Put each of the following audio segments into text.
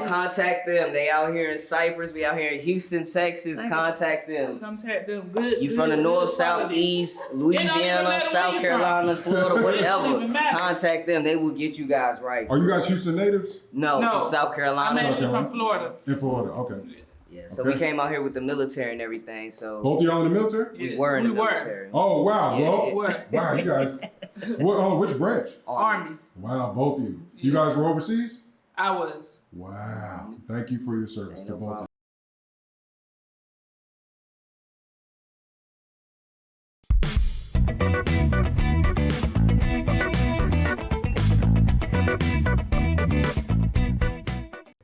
contact them. They out here in Cypress. We out here in Houston, Texas. Contact them. Contact them. Good. You from the north, south, east, Louisiana, South Carolina, Florida, whatever. Contact them. They will get you guys right. Are you guys Houston natives? No, from South Carolina. I'm actually from Florida. In Florida, okay. Yeah, so we came out here with the military and everything. So both of y'all in the military? We were in the military. Oh wow, wow, you guys. Which branch? Army. Wow, both of you. You guys were overseas? I was. Wow. Thank you for your service to both of you.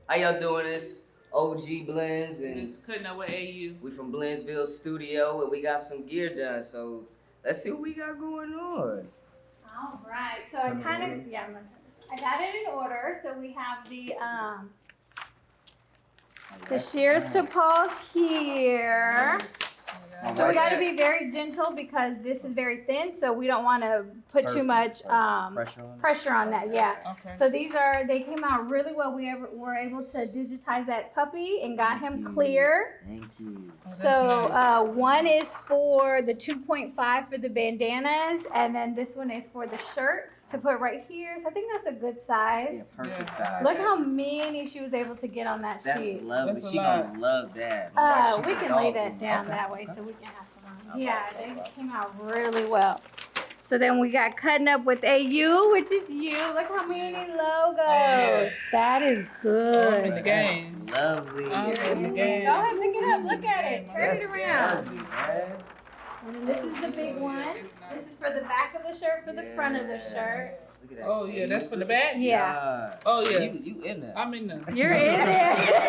How y'all doing? This OG Blends and just cutting up with AU. We from Blendsville Studio and we got some gear done. So let's see what we got going on. All right. So I kind of I'm gonna turn this. I got it in order. So we have the shears to pause here. So we got to be very gentle because this is very thin, so we don't want to put too much pressure on that. Yeah. Okay. So they came out really well. We were able to digitize that puppy and got him clear. Thank you. So nice. One is for the 2.5 for the bandanas, and then this one is for the shirts to put right here. So I think that's a good size. Yeah, perfect size. Look how many she was able to get on that sheet. That's lovely. She gonna love that. We can lay that down that way so we can have some on. Yeah, they came out really well. So then we got cutting up with AU, which is you. Look how many logos. That is good. I'm in the game. That's lovely. Go ahead, pick it up. Look at it. Turn it around. Lovely, man. And then this is the big one. This is for the back of the shirt, for the front of the shirt. Look at that. Oh yeah, that's for the back. Yeah. Oh yeah. You in there? I'm in there. You're in there.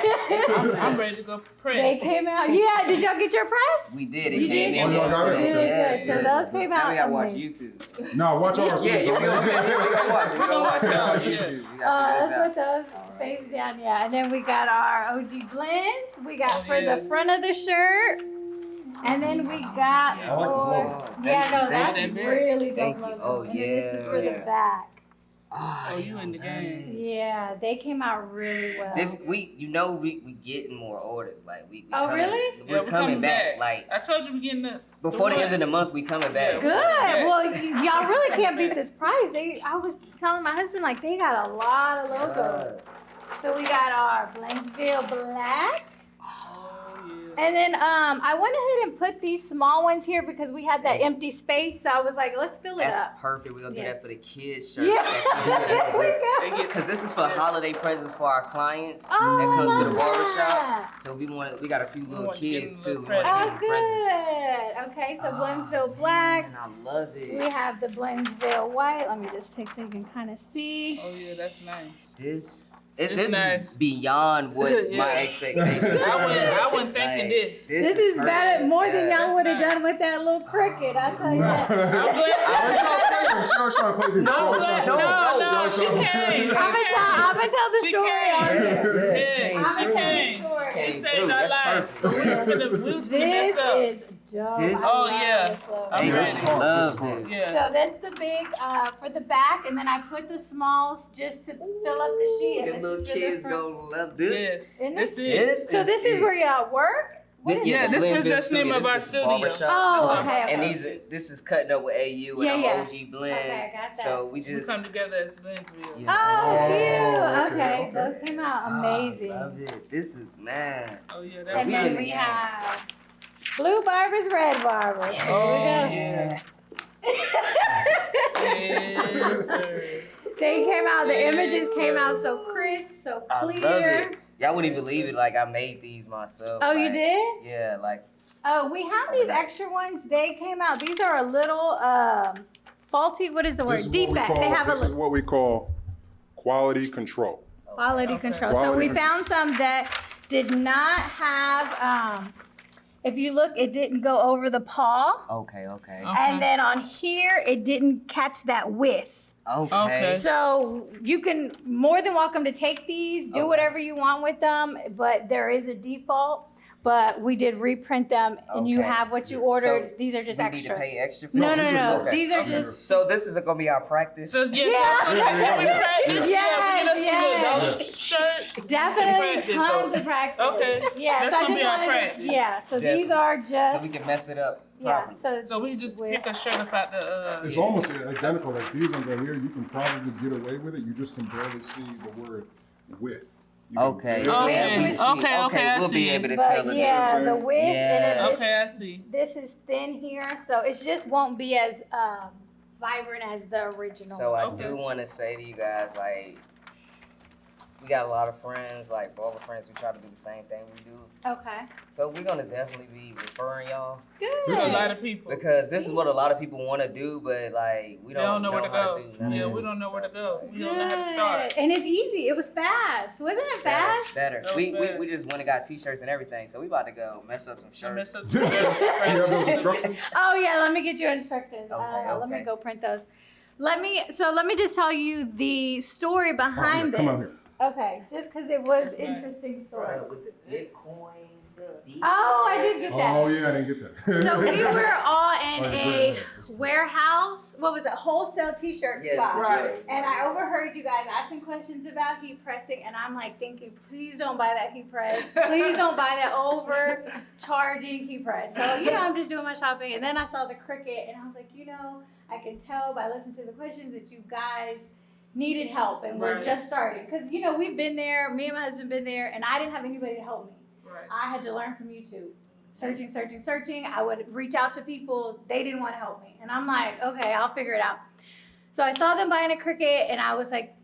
I'm ready to go press. They came out. Yeah. Did y'all get your press? We did. It You came did? in. Oh, y'all got it? yesterday. Good. So those came Now out. we gotta watch amazing. YouTube. No, watch ours. Yeah, we gotta watch it. We gotta watch it on YouTube. We gotta Let's figure put those face down. Yeah. And then we got our OG blends. We got for the front of the shirt. And then we got I like this logo. Yeah, no, that's Thank you. really dope Thank you. logo. Oh, and then this is for the yeah. back. Oh, you in the game. Yeah, they came out really well. This we getting more orders. Like we Oh, coming, really? We're coming back. Like I told you we getting the before the end of the month, we coming back. Good. Yeah. Well, y'all really can't beat this price. I was telling my husband, like, they got a lot of logos. So we got our Blendsville Black. And then I went ahead and put these small ones here because we had that empty space. So I was like, let's fill it That's up. perfect. We're gonna do that for the kids' shirts. Yeah. There we go. Because this is for holiday presents for our clients Oh, that I come to the love barbershop. that. So we got a few little want to give kids them too. little We wanna Oh, give them presents. good. Okay, so Blendsville Black. Man, I love it. We have the Blendsville White. Let me just take so you can kind of see. Oh yeah, that's nice. This It's nice. is beyond what Yeah. my expectations. I wasn't thinking this. This is better, more than y'all would have nice. done with that little cricket. I'll tell you No. that. I'm glad. She always trying to play people. No, She came. I'm gonna tell the She story. came. I'm She gonna tell the came. story. She Came saved through. our That's life. perfect. We was gonna This mess up. is dope. This- I Oh, love yeah. this logo. I'm Yeah, this is hard. This is Love hard. this. Yeah. So that's the big for the back, and then I put the smalls just to fill up the sheet. And Them this little is for the kids front. gonna love this. Yes. Isn't This it? is. So this is where y'all work? What is Yeah, it? this is Blendsville just the name Studio. of our This is studio. Barbershop. Oh, okay. And this is cutting up with AU and Yeah, our yeah. OG blends. Okay, I got that. So we We just come together as Blendsville. Yeah. Oh, Oh, cute. okay, Okay, okay. those came out amazing. I love it. This is man. Oh yeah, that's And we then in we the have blue barbers, red barbers. Here Oh we yeah. Yes, sir. They came out, the images came out so crisp, so I love clear. it. Y'all wouldn't even believe it. Like I made these myself. Oh, you like, did? Yeah, like Oh, we have these extra ones. They came out. These are a little faulty. What is the word? This is what we Defect. call- They have This a is what we call quality control. quality Okay. control. So Quality we control. found some that did not have. If you look, it didn't go over the paw, okay. and then on here, it didn't catch that width. Okay. So you can more than welcome to take these, do Okay. whatever you want with them, but there is a default. but we did reprint them, and you Okay. have what you ordered. So These are just we need extras. to pay extra for No, these are no. yours. These are Okay. just. So this is gonna be our practice. So Yeah. Shirts. Definitely Practice. tons of practice. Okay. Yeah, That's so I gonna just be our wanted practice. to, yeah, so Definitely. these are just, So we can mess it up yeah, properly. So we just pick a shirt up out the. It's almost identical. Like these ones right here, you can probably get away with it. You just can barely see the word with. You can Okay. barely Okay. see it. Okay, I We'll be see. able to tell but it. yeah, the width, Yeah. and Okay, I see. this is thin here, so it just won't be as, vibrant as the original. So I Okay. do want to say to you guys, like, we got a lot of friends, like barber friends, who try to do the same thing we do. Okay, So we're gonna definitely be referring y'all A lot good. of people. because this is what a lot of people want to do, but like we We don't know where to how go. to do none of Yeah, this we don't know where to stuff. go. We don't know how to start. And it's easy, it was fast, wasn't it fast? Better. That was We fast. just went and got t-shirts and everything, so we about to go mess up some I shirts. messed up Do you have those instructions? Oh yeah, let me get you instructions. Let me okay. go print those. Let me just tell you the story behind come on this. here. Okay, just because it was That's right. interesting story. With the Bitcoin. Oh, I did get that. Oh yeah, I didn't get that. So we were all in Oh, yeah, a great. That's great. warehouse. What was it? Wholesale T-shirt Yes, spot. Right. And I overheard you guys asking questions about heat pressing, and I'm like thinking, please don't buy that heat press. Please don't buy that overcharging heat press. So I'm just doing my shopping, and then I saw the Cricut, and I was like, I can tell by listening to the questions that you guys needed help, and we're Right. just starting. Because we've been there. Me and my husband been there, and I didn't have anybody to help me. Right. I had to learn from YouTube. Searching. I would reach out to people. They didn't want to help me. And I'm like, okay, I'll figure it out. So I saw them buying a Cricut, and I was like,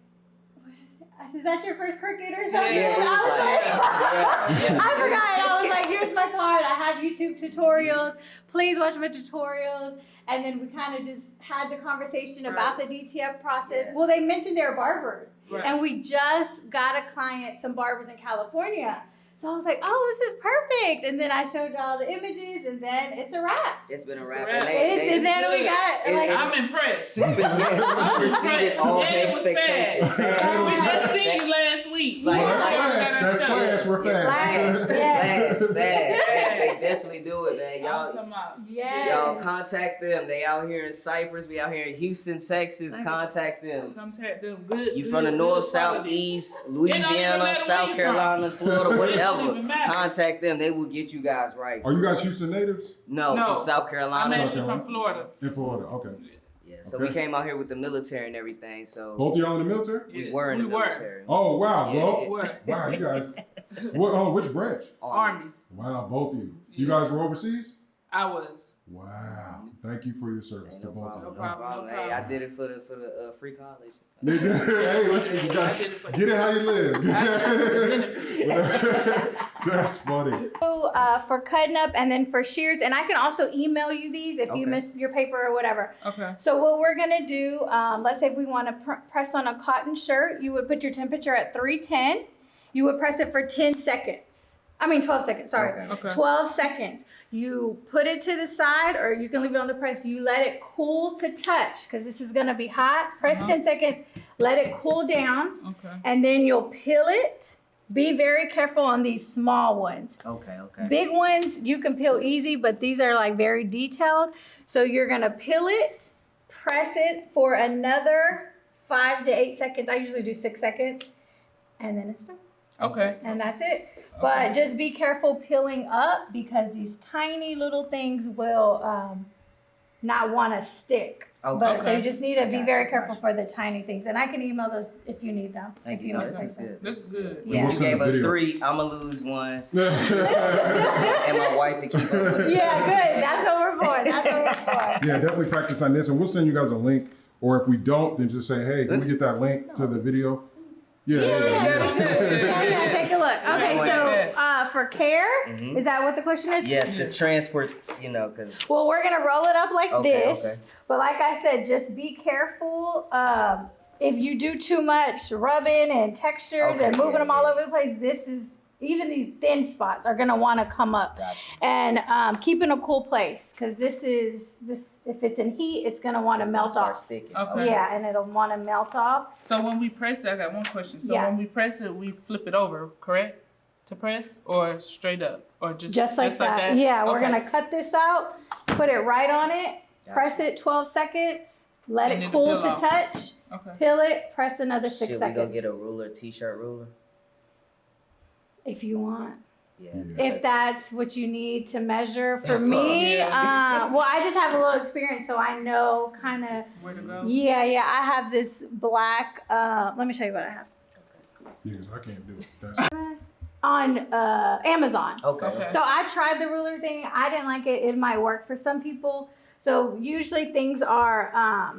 what is it? I said, is that your first Cricut or something? Yeah, And I was like, yeah. I forgot. And I was like, here's my card. I have YouTube tutorials. Please watch my tutorials. And then we kind of just had the conversation about the DTF process. Yes. Well, they mentioned they're barbers. Right. And we just got a client, some barbers in California. So I was like, oh, this is perfect. And then I showed y'all the images, and then it's a wrap. It's been a It's a wrap. wrap. And then we got, It- I'm impressed. Superseded all Yeah, it was expectations. fast. We just seen you last week. Like, Well, that's fast. That's fast. We're fast. Fast. Yeah. They definitely do it, man. I'm Y'all, talking about. y'all contact them. They out here in Cypress. We out here in Houston, Texas. Contact them. Contact them. Good. You from the north, south, east, Louisiana, matter South where you Carolina, Florida, It don't whatever. even matter. Contact them. They will get you guys right. Are you guys Houston natives? No, No. from South I'm Carolina. actually from Florida. In Florida. Okay. Yeah, so Okay. we came out here with the military and everything. So Both of y'all in the military? we Yeah, were in the we were. military. Oh wow. Yeah, Well, yeah. What? wow, you guys. What? Which branch? Army. Wow, both of you. You Yeah. guys were overseas? I was. Wow. Thank you for your service Ain't to no both of problem. you. No Wow. problem. Hey, I did it for the free college. Hey, listen, you got I did it for- get it how you live. I That's funny. for cutting up, and then for shears. And I can also email you these if you Okay. miss your paper or whatever. Okay. So what we're gonna do, let's say if we want to press on a cotton shirt, you would put your temperature at 310. You would press it for 10 seconds. 12 seconds, sorry. Okay. Okay. 12 seconds. You put it to the side, or you can leave it on the press. You let it cool to touch, because this is gonna be hot. Press 10 seconds, let it cool down, Okay. and then you'll peel it. Be very careful on these small ones. Okay. Big ones you can peel easy, but these are like very detailed. So you're gonna peel it, press it for another 5 to 8 seconds. I usually do 6 seconds, and then it's done. Okay. And that's it. But just be careful peeling up, because these tiny little things will not want to stick. Okay. But so you Okay. just need to be very careful for the tiny things. And I can email those if you need them. Thank if you. you No, miss this is something. good. This is good. Yeah. We'll send Gave a us video. 3. I'ma lose one, and my wife can keep up with it. Yeah, good. That's what we're for. That's what we're for. Yeah, definitely practice on this, and we'll send you guys a link. Or if we don't, then just say, hey, can we get that link to the video? Yeah. Yeah, take a look. Okay, so for care, is that what the question is? Yes, the transport. Cause Well, we're gonna roll it up like Okay, this. okay. But like I said, just be careful. If you do too much rubbing and textures Okay, and moving yeah, them all yeah. over the place, even these thin spots are gonna want to come up. Gotcha. And keep in a cool place, because this. If it's in heat, it's gonna want to It's melt gonna start off. sticking. Okay. Yeah, and it'll want to melt off. So when we press it, I got one question. So Yeah. when we press it, we flip it over, correct? to press or straight up or Just like that. Yeah, we're Okay. gonna cut this out, put it right on it, press it 12 seconds, let And it then cool peel to off. touch, Okay. peel it, press another 6 Should we seconds. go get a ruler, t-shirt ruler? If you want. Yeah. If that's what you need to measure. For me, Yeah. well, I just have a little experience, so I know kind of. Where to go? Yeah, I have this black. Let me show you what I have Yes, I can't do it. That's on Amazon. Okay. So I tried the ruler thing. I didn't like it. It might work for some people. So usually things are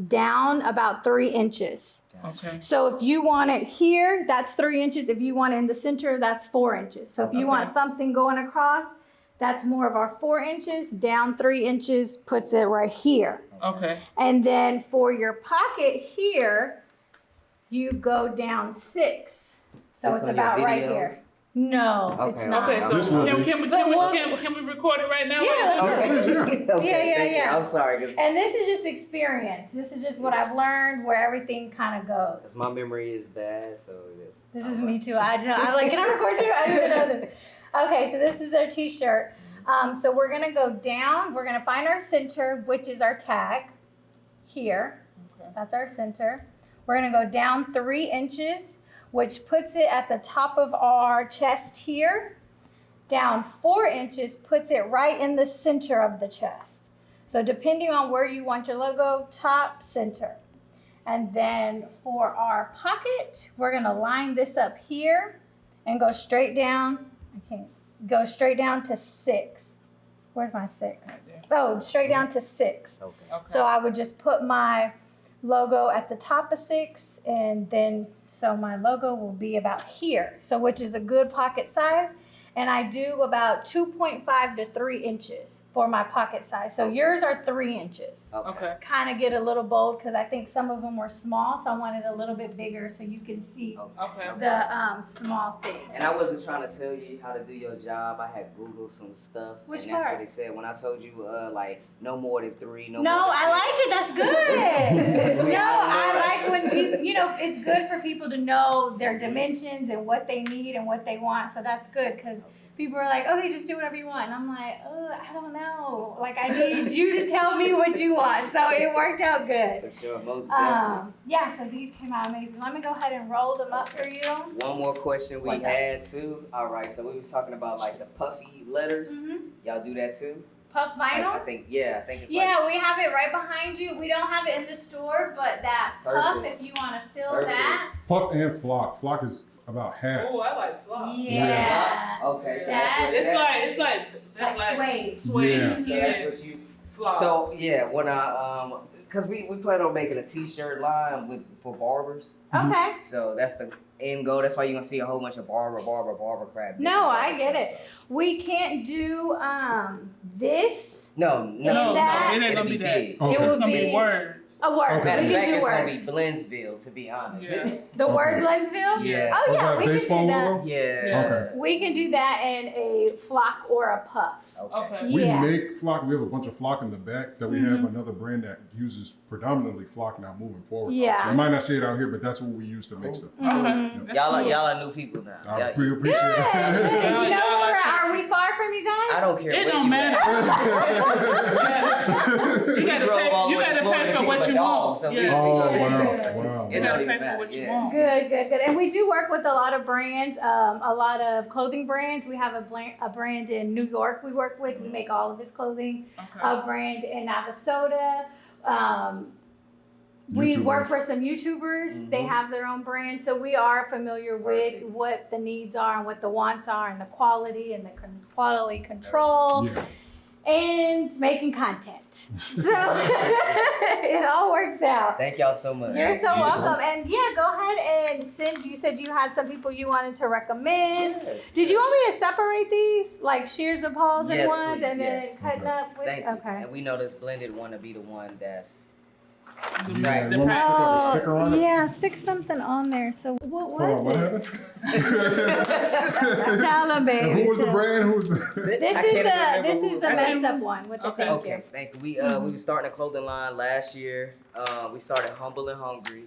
down about 3 inches. Okay. So if you want it here, that's 3 inches. If you want it in the center, that's 4 inches. So if you want Okay. something going across, that's more of our 4 inches. Down 3 inches puts it right here. Okay. And then for your pocket here, you go down 6. So This it's on your about right videos? here. No, Okay. it's not. Okay. So This will be. can we record it right now? Yeah, let's do Okay. Yeah, Okay, yeah, thank you. yeah. I'm sorry, because And this is just experience. This is just what I've learned, where everything kind of goes. my memory is bad, so it is. This is me too. I'm like, can I record you? I didn't know this. Okay, so this is our t-shirt. So we're gonna go down. We're gonna find our center, which is our tag here. Okay. That's our center. We're gonna go down 3 inches, which puts it at the top of our chest here. Down 4 inches puts it right in the center of the chest. So depending on where you want your logo, top, center. And then for our pocket, we're gonna line this up here and go straight down. Go straight down to 6. Where's my 6? Right there. Oh, straight down to 6. Okay. Okay. So I would just put my logo at the top of 6, and then so my logo will be about here. So which is a good pocket size. And I do about 2.5 to 3 inches for my pocket size. So yours are 3 inches. Okay. Kind of get a little bold because I think some of them were small, so I wanted a little bit bigger so you can see Okay. the small thing. And I wasn't trying to tell you how to do your job. I had Googled some stuff. Which and that's part? what they said when I told you, like, no more than 3, No, more than I 6. like it. That's good. No, I like when people, it's good for people to know their dimensions and what they need and what they want. So that's good because people are like, okay, just do whatever you want. And I'm like, oh, I don't know. Like, I need you to tell me what you want. So it worked out good. For sure, most definitely. Yeah, so these came out amazing. Let me go ahead and roll them up for you. One more question we What's up? had too. All right, so we was talking about like the puffy letters. Mm-hmm. Y'all do that too? Puff I vinyl? think it's like Yeah, we have it right behind you. We don't have it in the store, but that puff, Perfect. if you want to fill Perfect. that. puff and flock. Flock is about half. Oh, I like flop. Yeah. Okay, so That's- It's like Like suede. suede. So that's what you. Flop. So yeah, when I cause we plan on making a t-shirt line for barbers. Okay. So that's the end goal. That's why you're gonna see a whole bunch of barber crap. No, I get stuff, it. so. We can't do this. No, No, that- it ain't it'll gonna be be that. big. Okay. It will It's gonna be be words. a word. Okay. Matter We of fact, can do it's gonna be words. Blendsville, to be honest. Yeah. The Okay. word Lentsville? Yeah. Oh With yeah, that we can baseball do that. logo? Yeah. Okay. We can do that in a flock or a puff. Okay. We Yeah. make flock. We have a bunch of flock in the back that we have another brand that uses predominantly flock now moving forward. Yeah. So you might not see it out here, but that's what we use to make stuff. Okay. Mhm. That's Y'all cool. are new people now. I Y'all- appreciate Good. it. Good. Yeah, You know, yeah, are we far from you guys? I don't care. It where don't you matter. At. You gotta drove pay. all the You way to gotta Florida pay to for pick what up a you dog, want. so we- Yeah. Oh we- wow! Wow. You It gotta don't even pay for matter. what you Yeah. want. Good. And we do work with a lot of brands, a lot of clothing brands. We have a brand in New York we work with. We make all of his clothing. Okay. A brand in Navasota. We work YouTubers. for some YouTubers. They have their own brand. So we are familiar with Perfect. what the needs are and what the wants are and the quality and the quality control Yeah. and making content. So it all works out. Thank y'all so much. You're so Yeah. welcome. And yeah, go ahead and send. You said you had some people you wanted to recommend. Yes. Did you want me to separate these, like shears and paws and Yes, ones, please, and then yes. cutting up with? Thank you. Okay. And we know this blended one to be the one that's. Yeah. The You want me to stick price. a sticker on it? Yeah, stick something on there. So what Hold on, what was happened? it? Tell them, baby. Who was the tell- brand? Who was the? This is the messed up one with the Okay. thank you. Okay, thank you. We were starting a clothing line last year. We started Humble and Hungry.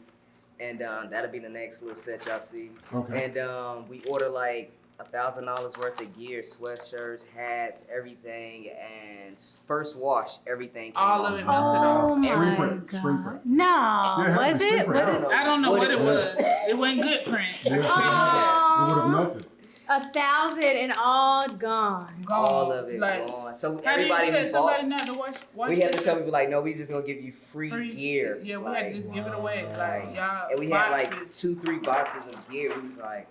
and that'll be the next little set y'all see. Okay. And we order like $1,000 worth of gear, sweatshirts, hats, everything, and first wash, everything. Came All off. of it melted off. Screen my print, God. screen print. No, Yeah, was screen it? print. Was it I don't know what it was. was. It wasn't good print. Yeah, 'cause it would have melted. 1,000 and all gone. All of it Like, gone. So how do you everybody expect who bought, somebody not to wash we had to it? tell people like, no, we just gonna give you free gear. Yeah, we like, had to just give it away. Like, y'all. and we had like boxes. 2-3 boxes of gear. We was like,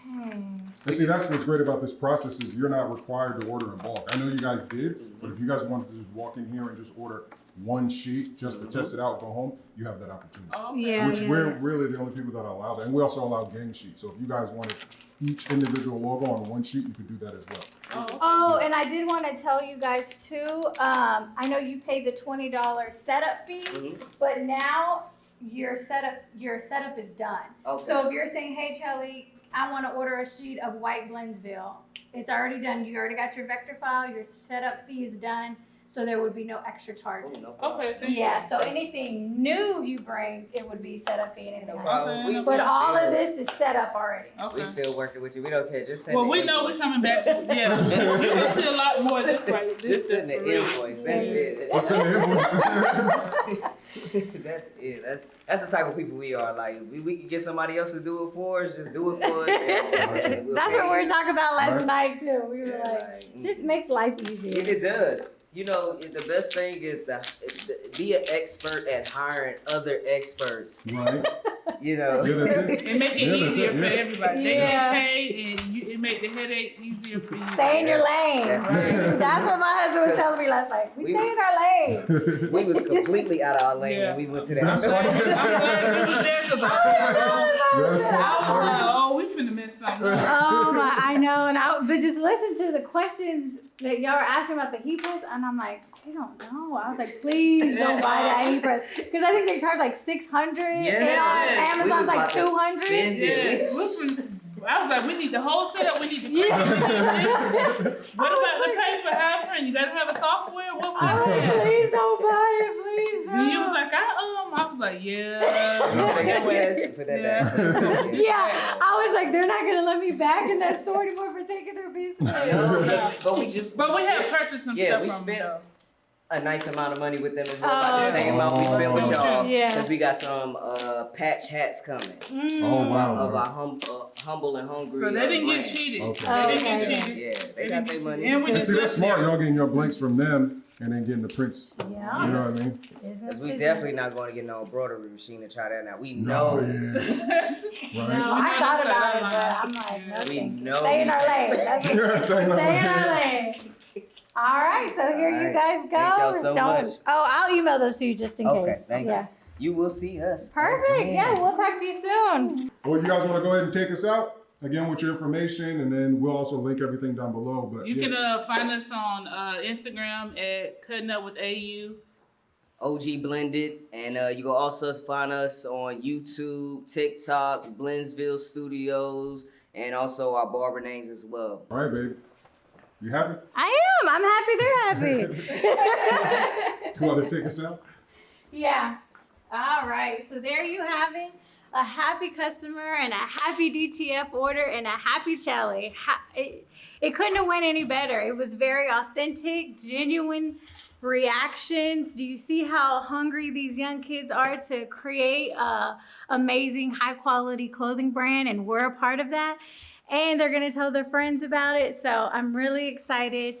And see, that's what's great about this process is you're not required to order in bulk. I know you guys did, but if you guys wanted to just walk in here and just order one sheet just to test it out, go home, you have that opportunity. Oh, okay. Yeah, Which yeah. we're really the only people that allow that. And we also allow gang sheets. So if you guys wanted each individual logo on one sheet, you could do that as well. Oh, okay. Oh, and I did want to tell you guys too. I know you paid the $20 setup fee, but now your setup is done. okay. So if you're saying, hey Chelly, I want to order a sheet of white Blainsville, it's already done. You already got your vector file. Your setup fee is done. So there would be no extra charges. Oh, no problem. Okay, thank you. Yeah, so anything new you bring, it would be set up fee and anything No like problem. Okay. We But all still, of this is set up already. Okay. we still working with you. We don't care. Just send Well, the we know we're invoice. coming back. Yeah, we're gonna see a lot more of this right. This Just send the is for real. invoice. That's it. Just send the invoice. That's it. That's the type of people we are. Like we can get somebody else to do it for us. Just do it for us. And we'll That's pay what we you. were talking about last Right. night too. We were like, Right. just makes life If easier. it does. You know, the best thing is to be an expert at hiring other experts. Right? You know. Yeah, that's it. It make it Yeah, that's easier it, for yeah. everybody. They Yeah. get paid, and it make the headache easier for you. Stay in your lane. That's right. That's what my husband was telling me last night. We We- stay in our lane. We was completely out of our lane Yeah. when we went to that. That's I'm right. glad you was there because I That's so was funny. like, oh, we finna miss something. Oh my, I know, but just listen to the questions that y'all are asking about the heat press, and I'm like, they don't know. I was like, please don't buy that heat press because I think they charge like $600, Yeah. and on We was Amazon's like about to $200. spend Yeah, it. I was like, we need the whole setup. We need the Yeah. What about the paper half-print? You gotta have a software. What I was was like, that? please don't buy it, please. And you was don't. like, I was like, yeah. Put that back. Yeah, I was like, they're not gonna let me back in that store anymore for taking their business. No, but we have purchased some Yeah, stuff we from spent them. a nice amount of money with them as well. About the Oh. same amount we spent with y'all. Yeah. Because we got some patch hats coming Oh, wow. of our humble and hungry. So they didn't brand. get cheated. Okay. They didn't Okay. get cheated. Yeah, they got their money. And we And just see, that's left smart. there. Y'all getting your blanks from them and then getting the prints. You Yeah. know what I mean? Because we definitely not going to get no embroidery machine to try that now. We No, know. yeah. No, Right? I thought about it, but I'm like, no, We thank you. know Stay in we our can. lane. That's Yeah, stay in our Stay in lane. our lane. All right, so here you All right. guys go. Thank y'all so Don't. much. Oh, I'll email those to you just in Okay, case. thank Yeah. you. You will see us. Perfect. again. Yeah, we'll talk to you soon. Well, you guys want to go ahead and take us out? Again, with your information, and then we'll also link everything down below. But You yeah. can find us on Instagram at Cutting Up with AU. OG Blended, and you can also find us on YouTube, TikTok, Blainsville Studios, and also our barber names as well. All right, babe. You happy? I am. I'm happy. They're happy. You want to take us out? Yeah. All right. So there you have it. A happy customer and a happy DTF order and a happy Chelly. It couldn't have went any better. It was very authentic, genuine reactions. Do you see how hungry these young kids are to create a amazing, high quality clothing brand? And we're a part of that. And they're gonna tell their friends about it. So I'm really excited.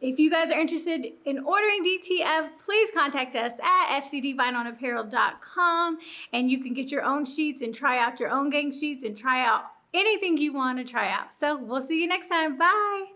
If you guys are interested in ordering DTF, please contact us at fcdvinylandapparel.com, and you can get your own sheets and try out your own gang sheets and try out anything you want to try out. So we'll see you next time. Bye.